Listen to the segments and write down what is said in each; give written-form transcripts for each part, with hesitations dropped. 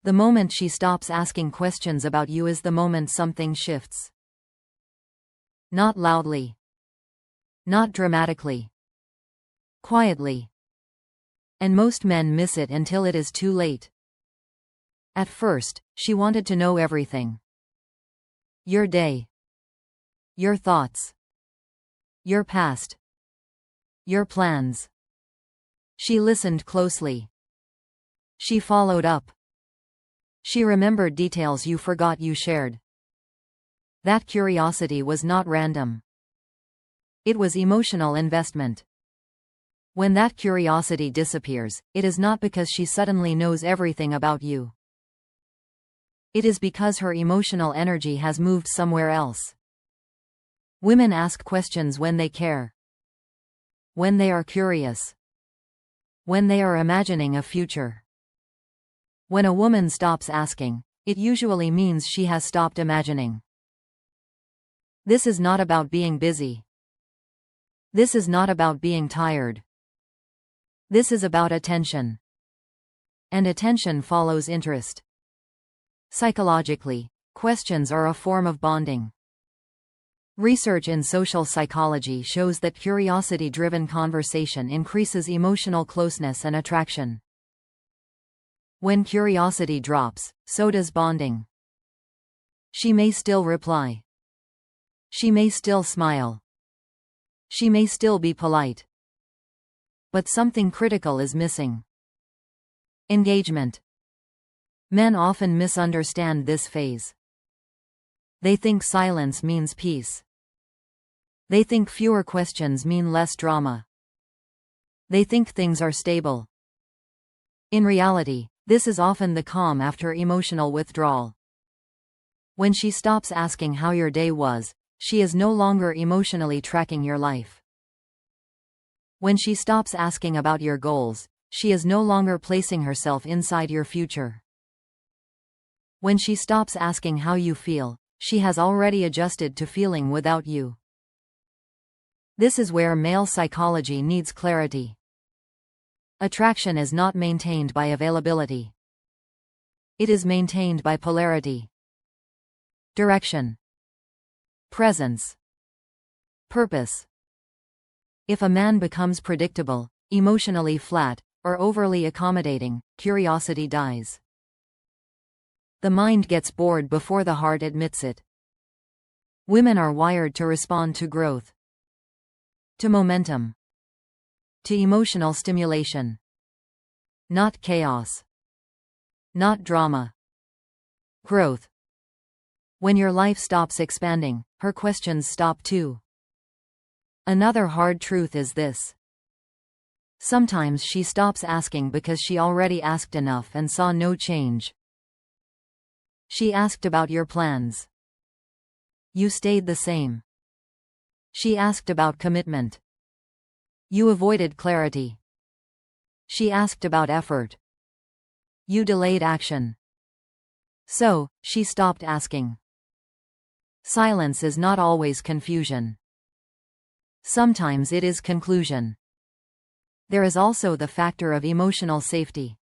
The moment she stops asking questions about you is the moment something shifts. Not loudly. Not dramatically. Quietly. And most men miss it until it is too late. At first, she wanted to know everything. Your day. Your thoughts. Your past. Your plans. She listened closely. She followed up. She remembered details you forgot you shared. That curiosity was not random. It was emotional investment. When that curiosity disappears, it is not because she suddenly knows everything about you. It is because her emotional energy has moved somewhere else. Women ask questions when they care. When they are curious. When they are imagining a future. When a woman stops asking, it usually means she has stopped imagining. This is not about being busy. This is not about being tired. This is about attention. And attention follows interest. Psychologically, questions are a form of bonding. Research in social psychology shows that curiosity-driven conversation increases emotional closeness and attraction. When curiosity drops, so does bonding. She may still reply. She may still smile. She may still be polite. But something critical is missing. Engagement. Men often misunderstand this phase. They think silence means peace. They think fewer questions mean less drama. They think things are stable. In reality, this is often the calm after emotional withdrawal. When she stops asking how your day was, she is no longer emotionally tracking your life. When she stops asking about your goals, she is no longer placing herself inside your future. When she stops asking how you feel, she has already adjusted to feeling without you. This is where male psychology needs clarity. Attraction is not maintained by availability. It is maintained by polarity. Direction. Presence. Purpose. If a man becomes predictable, emotionally flat, or overly accommodating, curiosity dies. The mind gets bored before the heart admits it. Women are wired to respond to growth. To momentum. To emotional stimulation. Not chaos. Not drama. Growth. When your life stops expanding, her questions stop too. Another hard truth is this. Sometimes she stops asking because she already asked enough and saw no change. She asked about your plans. You stayed the same. She asked about commitment. You avoided clarity. She asked about effort. You delayed action. So, she stopped asking. Silence is not always confusion. Sometimes it is conclusion. There is also the factor of emotional safety.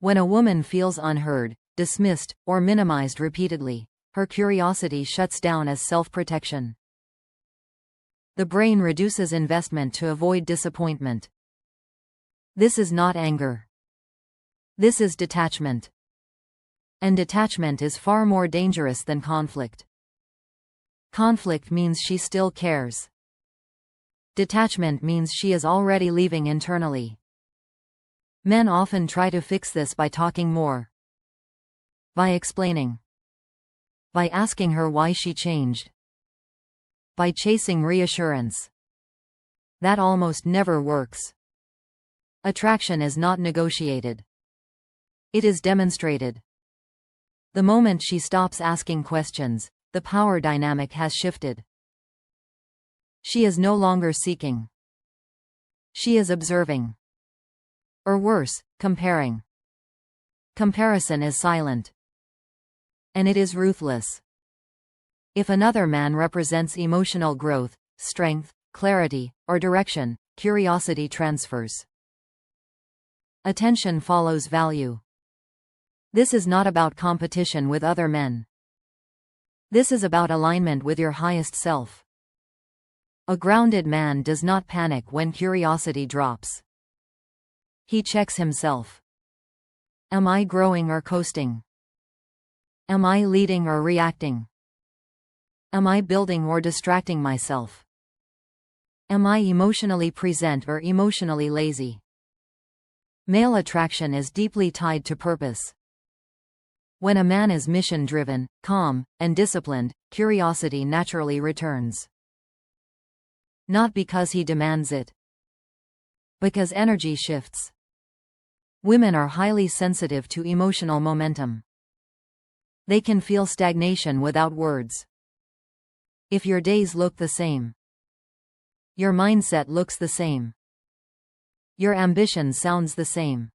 When a woman feels unheard, dismissed, or minimized repeatedly, her curiosity shuts down as self-protection. The brain reduces investment to avoid disappointment. This is not anger. This is detachment. And detachment is far more dangerous than conflict. Conflict means she still cares. Detachment means she is already leaving internally. Men often try to fix this by talking more. By explaining. By asking her why she changed. By chasing reassurance. That almost never works. Attraction is not negotiated. It is demonstrated. The moment she stops asking questions, the power dynamic has shifted. She is no longer seeking. She is observing. Or worse, comparing. Comparison is silent. And it is ruthless. If another man represents emotional growth, strength, clarity, or direction, curiosity transfers. Attention follows value. This is not about competition with other men. This is about alignment with your highest self. A grounded man does not panic when curiosity drops. He checks himself. Am I growing or coasting? Am I leading or reacting? Am I building or distracting myself? Am I emotionally present or emotionally lazy? Male attraction is deeply tied to purpose. When a man is mission-driven, calm, and disciplined, curiosity naturally returns. Not because he demands it. Because energy shifts. Women are highly sensitive to emotional momentum. They can feel stagnation without words. If your days look the same, your mindset looks the same, your ambition sounds the same,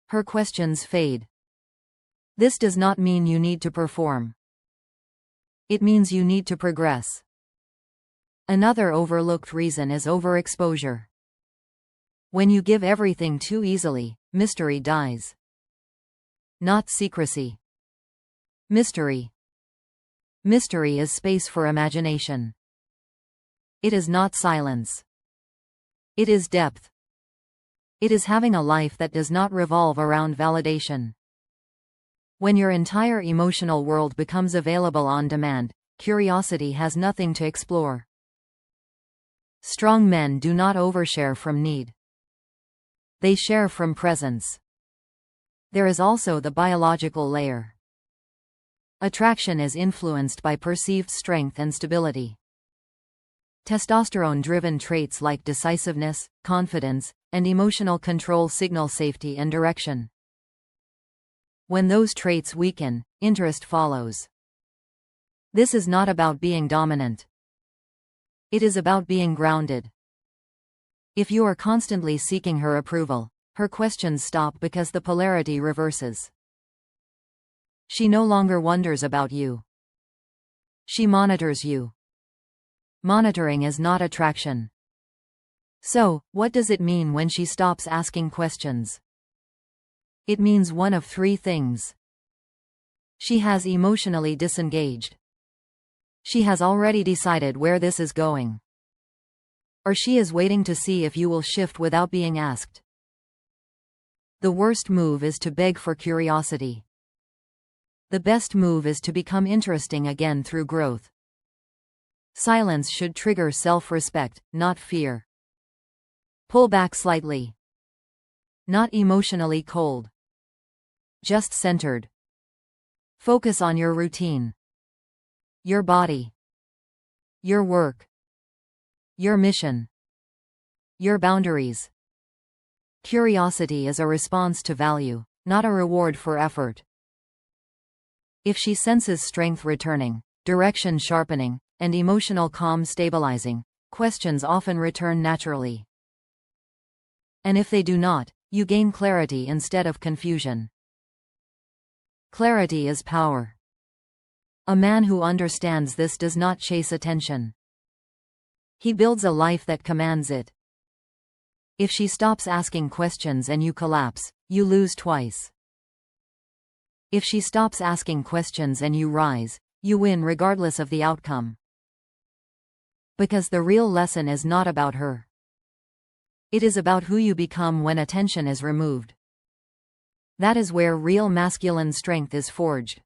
her questions fade. This does not mean you need to perform. It means you need to progress. Another overlooked reason is overexposure. When you give everything too easily, mystery dies. Not secrecy. Mystery. Mystery is space for imagination. It is not silence. It is depth. It is having a life that does not revolve around validation. When your entire emotional world becomes available on demand, curiosity has nothing to explore. Strong men do not overshare from need. They share from presence. There is also the biological layer. Attraction is influenced by perceived strength and stability. Testosterone-driven traits like decisiveness, confidence, and emotional control signal safety and direction. When those traits weaken, interest follows. This is not about being dominant. It is about being grounded. If you are constantly seeking her approval, her questions stop because the polarity reverses. She no longer wonders about you. She monitors you. Monitoring is not attraction. So, what does it mean when she stops asking questions? It means one of three things. She has emotionally disengaged. She has already decided where this is going. Or she is waiting to see if you will shift without being asked. The worst move is to beg for curiosity. The best move is to become interesting again through growth. Silence should trigger self-respect, not fear. Pull back slightly. Not emotionally cold. Just centered. Focus on your routine. Your body. Your work. Your mission. Your boundaries. Curiosity is a response to value, not a reward for effort. If she senses strength returning, direction sharpening, and emotional calm stabilizing, questions often return naturally. And if they do not, you gain clarity instead of confusion. Clarity is power. A man who understands this does not chase attention. He builds a life that commands it. If she stops asking questions and you collapse, you lose twice. If she stops asking questions and you rise, you win regardless of the outcome. Because the real lesson is not about her. It is about who you become when attention is removed. That is where real masculine strength is forged.